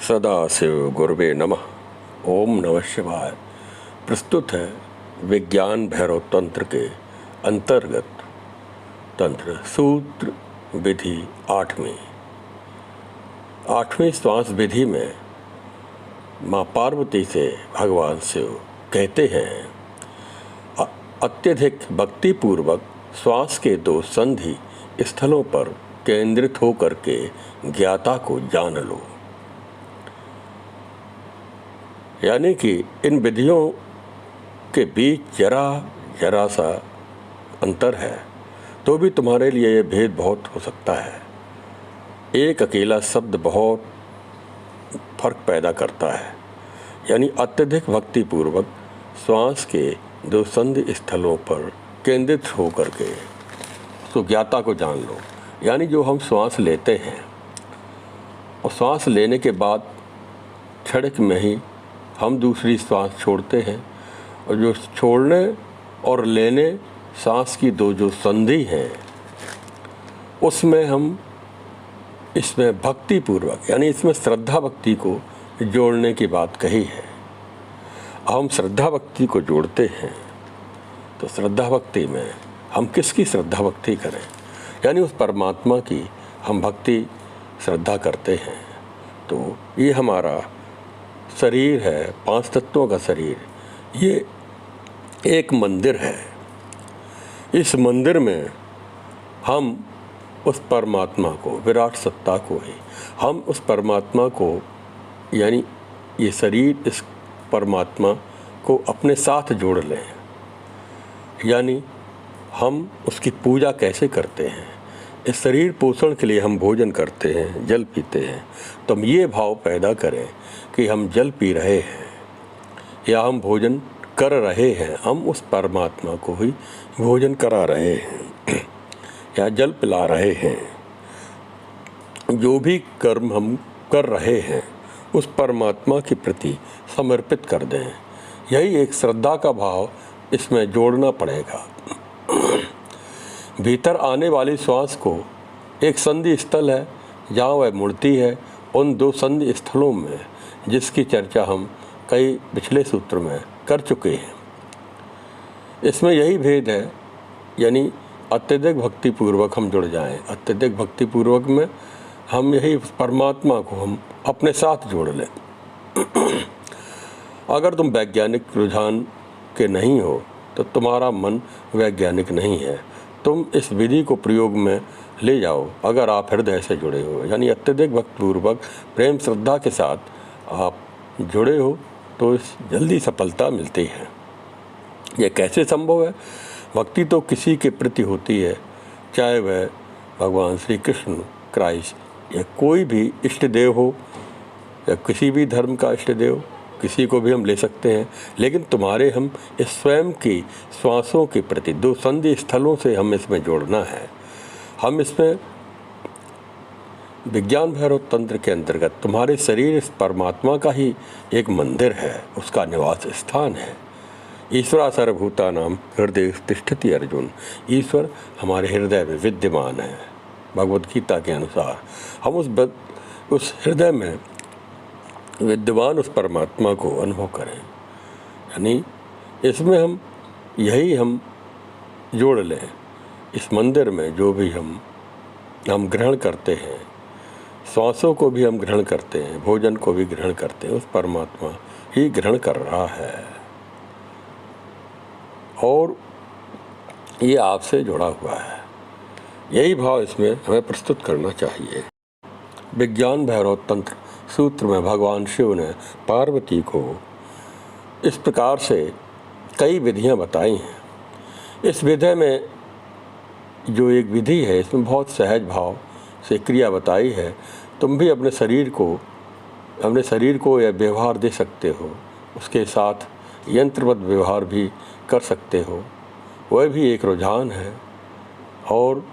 सदाशिव गुरुवे नमः। ओम नमः शिवाय। प्रस्तुत है विज्ञान भैरव तंत्र के अंतर्गत तंत्र सूत्र विधि 8वीं श्वास विधि में माँ पार्वती से भगवान शिव कहते हैं, अत्यधिक भक्तिपूर्वक श्वास के 2 संधि स्थलों पर केंद्रित होकर के ज्ञाता को जान लो। यानी कि इन विधियों के बीच जरा सा अंतर है, तो भी तुम्हारे लिए ये भेद बहुत हो सकता है। एक अकेला शब्द बहुत फर्क पैदा करता है। यानी अत्यधिक भक्तिपूर्वक श्वास के 2 संधि स्थलों पर केंद्रित होकर के तो ज्ञाता को जान लो। यानी जो हम श्वास लेते हैं और श्वास लेने के बाद क्षणिक में ही हम दूसरी श्वास छोड़ते हैं, और जो छोड़ने और लेने सांस की 2 जो संधि हैं उसमें हम इसमें भक्तिपूर्वक यानी इसमें श्रद्धा भक्ति को जोड़ने की बात कही है। हम श्रद्धा भक्ति को जोड़ते हैं तो श्रद्धा भक्ति में हम किसकी श्रद्धा भक्ति करें? यानी उस परमात्मा की हम भक्ति श्रद्धा करते हैं। तो ये हमारा शरीर है, 5 तत्वों का शरीर, ये एक मंदिर है। इस मंदिर में हम उस परमात्मा को, विराट सत्ता को ही हम उस परमात्मा को यानी ये शरीर इस परमात्मा को अपने साथ जोड़ लें। यानी हम उसकी पूजा कैसे करते हैं? इस शरीर पोषण के लिए हम भोजन करते हैं, जल पीते हैं। तो हम ये भाव पैदा करें कि हम जल पी रहे हैं या हम भोजन कर रहे हैं, हम उस परमात्मा को ही भोजन करा रहे हैं या जल पिला रहे हैं। जो भी कर्म हम कर रहे हैं उस परमात्मा के प्रति समर्पित कर दें। यही एक श्रद्धा का भाव इसमें जोड़ना पड़ेगा। भीतर आने वाली श्वास को एक संधि स्थल है जहाँ वह मुड़ती है। उन 2 संधि स्थलों में जिसकी चर्चा हम कई पिछले सूत्र में कर चुके हैं। इसमें यही भेद है, यानी अत्यधिक भक्तिपूर्वक हम जुड़ जाएं। अत्यधिक भक्तिपूर्वक में हम यही परमात्मा को हम अपने साथ जोड़ लें। अगर तुम वैज्ञानिक रुझान के नहीं हो तो तुम्हारा मन वैज्ञानिक नहीं है। तुम इस विधि को प्रयोग में ले जाओ अगर आप हृदय से जुड़े हो, यानी अत्यधिक भक्तिपूर्वक प्रेम श्रद्धा के साथ आप जुड़े हो तो इस जल्दी सफलता मिलती है। यह कैसे संभव है? भक्ति तो किसी के प्रति होती है, चाहे वह भगवान श्री कृष्ण, क्राइस्ट या कोई भी इष्ट देव हो या किसी भी धर्म का इष्ट देव, किसी को भी हम ले सकते हैं। लेकिन तुम्हारे हम इस स्वयं की श्वासों के प्रति 2 संधि स्थलों से हम इसमें जोड़ना है। हम इसमें विज्ञान भैरव तंत्र के अंतर्गत तुम्हारे शरीर इस परमात्मा का ही एक मंदिर है, उसका निवास स्थान है। ईश्वरा सर्वभूतानां हृदय तिष्ठति अर्जुन। ईश्वर हमारे हृदय में विद्यमान है। भगवद गीता के अनुसार हम उस हृदय में विद्यमान उस परमात्मा को अनुभव करें। यानी इसमें हम जोड़ लें। इस मंदिर में जो भी हम ग्रहण करते हैं, श्वासों को भी हम ग्रहण करते हैं, भोजन को भी ग्रहण करते हैं, उस परमात्मा ही ग्रहण कर रहा है और ये आपसे जुड़ा हुआ है। यही भाव इसमें हमें प्रस्तुत करना चाहिए। विज्ञान भैरव तंत्र सूत्र में भगवान शिव ने पार्वती को इस प्रकार से कई विधियां बताई हैं। इस विधि में जो एक विधि है, इसमें बहुत सहज भाव से क्रिया बताई है। तुम भी अपने शरीर को यह व्यवहार दे सकते हो, उसके साथ यंत्रवत व्यवहार भी कर सकते हो। वह भी एक रुझान है और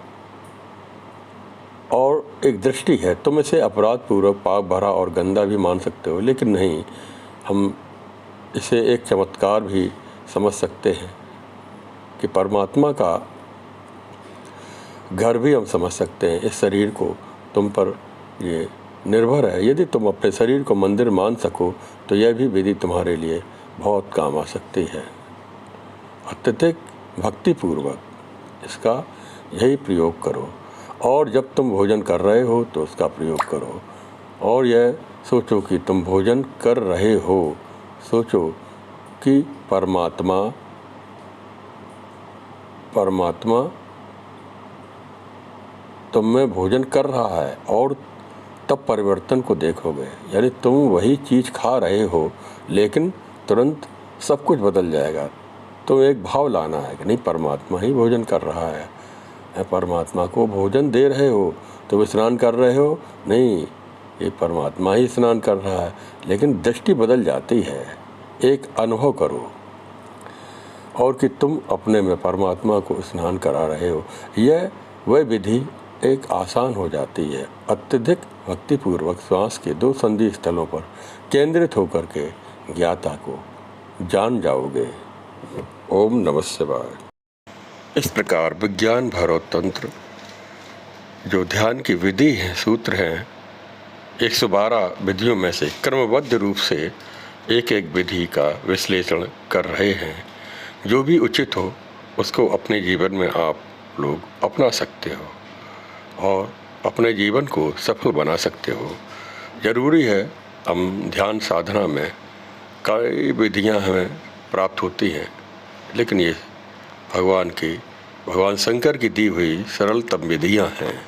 एक दृष्टि है। तुम इसे अपराधपूर्वक पाप भरा और गंदा भी मान सकते हो, लेकिन नहीं, हम इसे एक चमत्कार भी समझ सकते हैं कि परमात्मा का घर भी हम समझ सकते हैं। इस शरीर को तुम पर ये निर्भर है। यदि तुम अपने शरीर को मंदिर मान सको तो यह भी विधि तुम्हारे लिए बहुत काम आ सकती है। अत्यधिक भक्तिपूर्वक इसका यही प्रयोग करो, और जब तुम भोजन कर रहे हो तो उसका प्रयोग करो, और यह सोचो कि तुम भोजन कर रहे हो। सोचो कि परमात्मा तुम में भोजन कर रहा है, और तब परिवर्तन को देखोगे। यानी तुम वही चीज़ खा रहे हो लेकिन तुरंत सब कुछ बदल जाएगा। तो एक भाव लाना है कि नहीं, परमात्मा ही भोजन कर रहा है, परमात्मा को भोजन दे रहे हो। तुम स्नान कर रहे हो, नहीं, ये परमात्मा ही स्नान कर रहा है। लेकिन दृष्टि बदल जाती है। एक अनुभव करो और कि तुम अपने में परमात्मा को स्नान करा रहे हो। यह वह विधि एक आसान हो जाती है। अत्यधिक भक्तिपूर्वक श्वास के 2 संधि स्थलों पर केंद्रित होकर के ज्ञाता को जान जाओगे। ओम नमः शिवाय। इस प्रकार विज्ञान भैरव तंत्र जो ध्यान की विधि है, सूत्र हैं, 112 विधियों में से क्रमबद्ध रूप से एक एक विधि का विश्लेषण कर रहे हैं। जो भी उचित हो उसको अपने जीवन में आप लोग अपना सकते हो और अपने जीवन को सफल बना सकते हो। ज़रूरी है, हम ध्यान साधना में कई विधियां हमें प्राप्त होती हैं, लेकिन ये भगवान शंकर की दी हुई सरलतम विधियां हैं।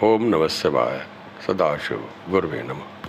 ओम नमः शिवाय। सदाशिव गुरुवे नमः।